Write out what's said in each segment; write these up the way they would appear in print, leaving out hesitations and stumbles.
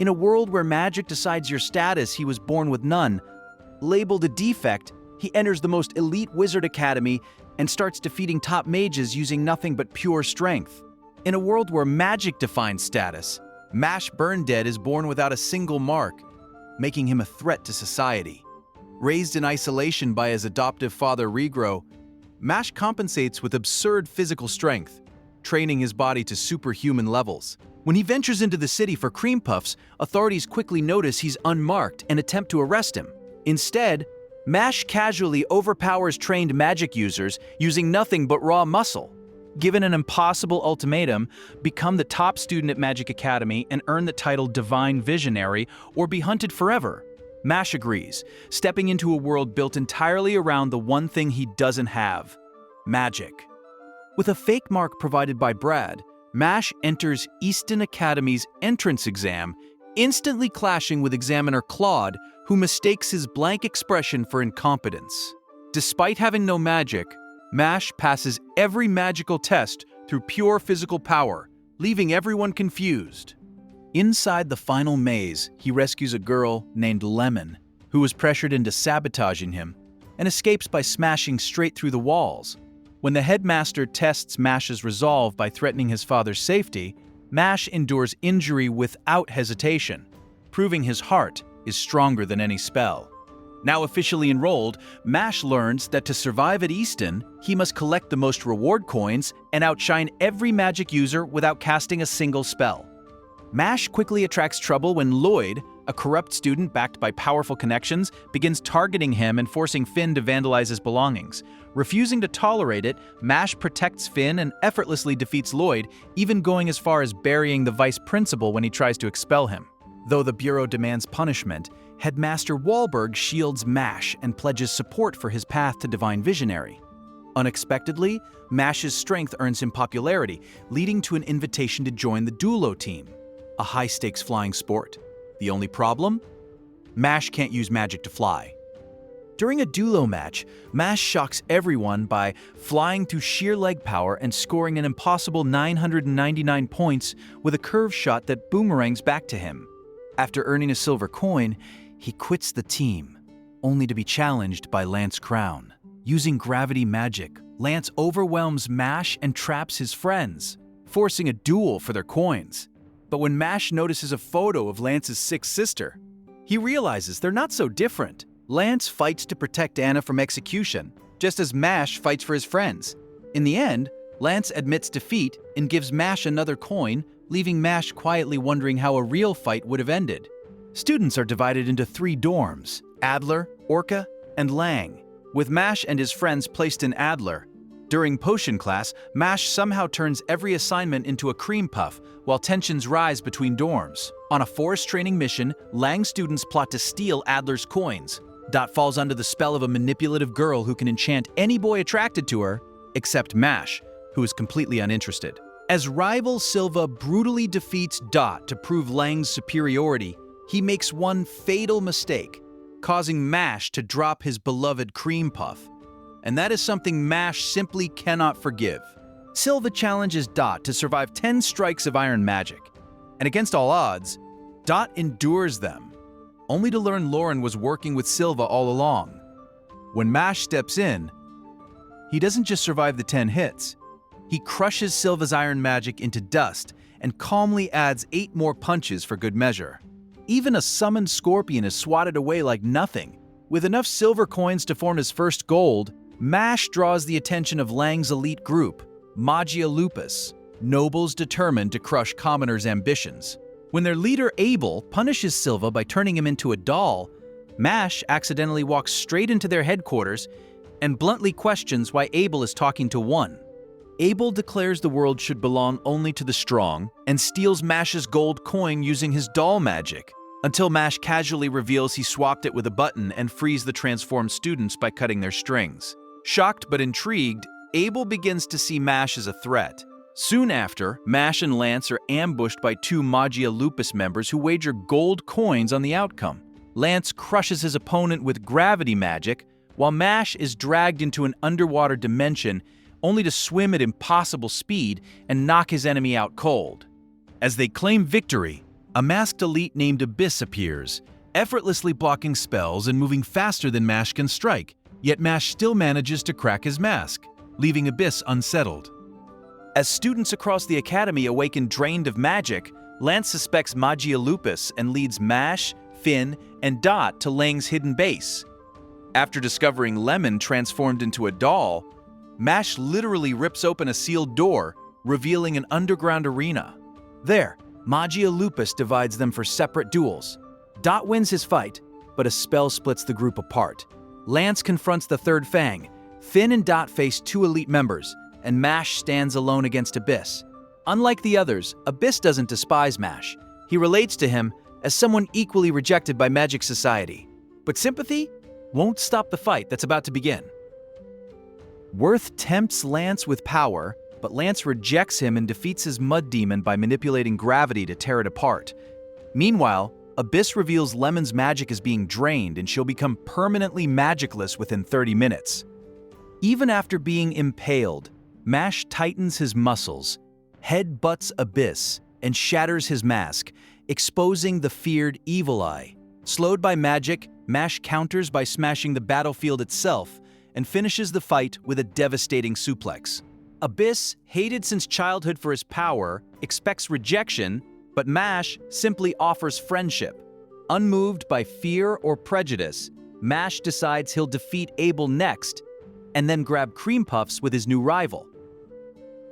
In a world where magic decides your status, he was born with none. Labeled a defect, he enters the most elite wizard academy and starts defeating top mages using nothing but pure strength. In a world where magic defines status, Mash Burndead is born without a single mark, making him a threat to society. Raised in isolation by his adoptive father Regro, Mash compensates with absurd physical strength, training his body to superhuman levels. When he ventures into the city for cream puffs, authorities quickly notice he's unmarked and attempt to arrest him. Instead, Mash casually overpowers trained magic users using nothing but raw muscle. Given an impossible ultimatum, become the top student at Magic Academy and earn the title Divine Visionary or be hunted forever. Mash agrees, stepping into a world built entirely around the one thing he doesn't have: magic. With a fake mark provided by Brad, Mash enters Easton Academy's entrance exam, instantly clashing with examiner Claude, who mistakes his blank expression for incompetence. Despite having no magic, Mash passes every magical test through pure physical power, leaving everyone confused. Inside the final maze, he rescues a girl named Lemon, who was pressured into sabotaging him, and escapes by smashing straight through the walls. When the headmaster tests Mash's resolve by threatening his father's safety, Mash endures injury without hesitation, proving his heart is stronger than any spell. Now officially enrolled, Mash learns that to survive at Easton, he must collect the most reward coins and outshine every magic user without casting a single spell. Mash quickly attracts trouble when Lloyd, a corrupt student backed by powerful connections, begins targeting him and forcing Finn to vandalize his belongings. Refusing to tolerate it, Mash protects Finn and effortlessly defeats Lloyd, even going as far as burying the vice principal when he tries to expel him. Though the Bureau demands punishment, Headmaster Wahlberg shields Mash and pledges support for his path to Divine Visionary. Unexpectedly, Mash's strength earns him popularity, leading to an invitation to join the Duelo team, a high-stakes flying sport. The only problem? Mash can't use magic to fly. During a Duelo match, Mash shocks everyone by flying through sheer leg power and scoring an impossible 999 points with a curve shot that boomerangs back to him. After earning a silver coin, he quits the team, only to be challenged by Lance Crown. Using gravity magic, Lance overwhelms Mash and traps his friends, forcing a duel for their coins. But when Mash notices a photo of Lance's sick sister, he realizes they're not so different. Lance fights to protect Anna from execution, just as Mash fights for his friends. In the end, Lance admits defeat and gives Mash another coin, leaving Mash quietly wondering how a real fight would have ended. Students are divided into 3 dorms: Adler, Orca, and Lang, with Mash and his friends placed in Adler. During potion class, Mash somehow turns every assignment into a cream puff, while tensions rise between dorms. On a forest training mission, Lang students plot to steal Adler's coins. Dot falls under the spell of a manipulative girl who can enchant any boy attracted to her, except Mash, who is completely uninterested. As rival Silva brutally defeats Dot to prove Lang's superiority, he makes one fatal mistake, causing Mash to drop his beloved cream puff. And that is something Mash simply cannot forgive. Silva challenges Dot to survive 10 strikes of iron magic, and against all odds, Dot endures them, only to learn Lauren was working with Silva all along. When Mash steps in, he doesn't just survive the 10 hits. He crushes Silva's iron magic into dust and calmly adds 8 more punches for good measure. Even a summoned scorpion is swatted away like nothing. With enough silver coins to form his first gold, Mash draws the attention of Lang's elite group, Majia Lupus, nobles determined to crush commoners' ambitions. When their leader Abel punishes Silva by turning him into a doll, Mash accidentally walks straight into their headquarters and bluntly questions why Abel is talking to one. Abel declares the world should belong only to the strong and steals Mash's gold coin using his doll magic, until Mash casually reveals he swapped it with a button and frees the transformed students by cutting their strings. Shocked but intrigued, Abel begins to see Mash as a threat. Soon after, Mash and Lance are ambushed by 2 Majia Lupus members who wager gold coins on the outcome. Lance crushes his opponent with gravity magic, while Mash is dragged into an underwater dimension only to swim at impossible speed and knock his enemy out cold. As they claim victory, A masked elite named Abyss appears, effortlessly blocking spells and moving faster than Mash can strike, yet Mash still manages to crack his mask, leaving Abyss unsettled. As students across the academy awaken drained of magic, Lance suspects Majia Lupus and leads Mash, Finn, and Dot to Lang's hidden base. After discovering Lemon transformed into a doll, Mash literally rips open a sealed door, revealing an underground arena. There, Majia Lupus divides them for separate duels. Dot wins his fight, but a spell splits the group apart. Lance confronts the third Fang. Finn and Dot face two elite members, and Mash stands alone against Abyss. Unlike the others, Abyss doesn't despise Mash. He relates to him as someone equally rejected by Magic Society. But sympathy won't stop the fight that's about to begin. Worth tempts Lance with power, but Lance rejects him and defeats his mud demon by manipulating gravity to tear it apart. Meanwhile, Abyss reveals Lemon's magic is being drained and she'll become permanently magicless within 30 minutes. Even after being impaled, Mash tightens his muscles, headbutts Abyss, and shatters his mask, exposing the feared Evil Eye. Slowed by magic, Mash counters by smashing the battlefield itself and finishes the fight with a devastating suplex. Abyss, hated since childhood for his power, expects rejection, but Mash simply offers friendship. Unmoved by fear or prejudice, Mash decides he'll defeat Abel next and then grab cream puffs with his new rival.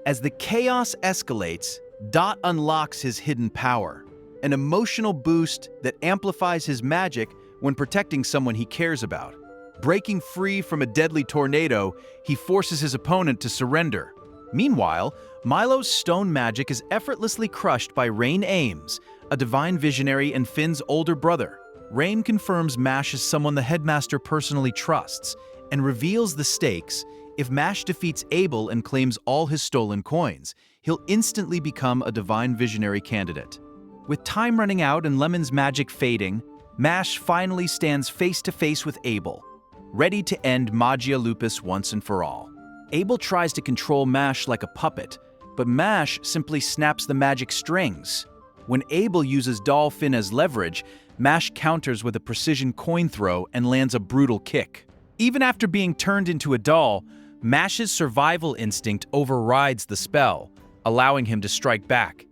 As the chaos escalates, Dot unlocks his hidden power, an emotional boost that amplifies his magic when protecting someone he cares about. Breaking free from a deadly tornado, he forces his opponent to surrender. Meanwhile, Milo's stone magic is effortlessly crushed by Rain Ames, a divine visionary and Finn's older brother. Rain confirms Mash is someone the headmaster personally trusts, and reveals the stakes. If Mash defeats Abel and claims all his stolen coins, he'll instantly become a divine visionary candidate. With time running out and Lemon's magic fading, Mash finally stands face to face with Abel, ready to end Majia Lupus once and for all. Abel tries to control Mash like a puppet, but Mash simply snaps the magic strings. When Abel uses Doll Finn as leverage, Mash counters with a precision coin throw and lands a brutal kick. Even after being turned into a doll, Mash's survival instinct overrides the spell, allowing him to strike back.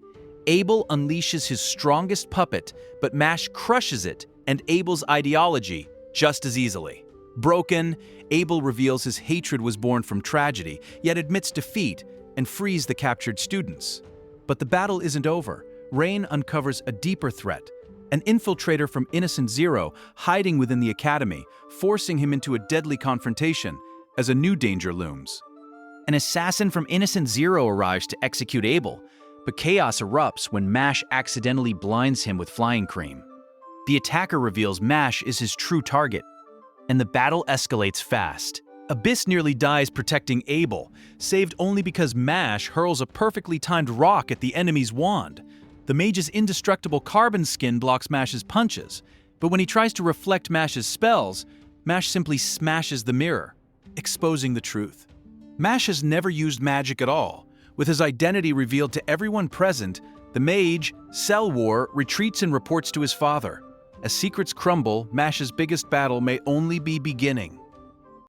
Abel unleashes his strongest puppet, but Mash crushes it and Abel's ideology just as easily. Broken, Abel reveals his hatred was born from tragedy, yet admits defeat and frees the captured students. But the battle isn't over. Rain uncovers a deeper threat, an infiltrator from Innocent Zero hiding within the academy, forcing him into a deadly confrontation as a new danger looms. An assassin from Innocent Zero arrives to execute Abel, but chaos erupts when Mash accidentally blinds him with flying cream. The attacker reveals Mash is his true target, and the battle escalates fast. Abyss nearly dies protecting Abel, saved only because Mash hurls a perfectly timed rock at the enemy's wand. The Mage's indestructible carbon skin blocks Mash's punches, but when he tries to reflect Mash's spells, Mash simply smashes the mirror, exposing the truth. Mash has never used magic at all. With his identity revealed to everyone present, the Mage, Cell War, retreats and reports to his father. As secrets crumble, Mash's biggest battle may only be beginning.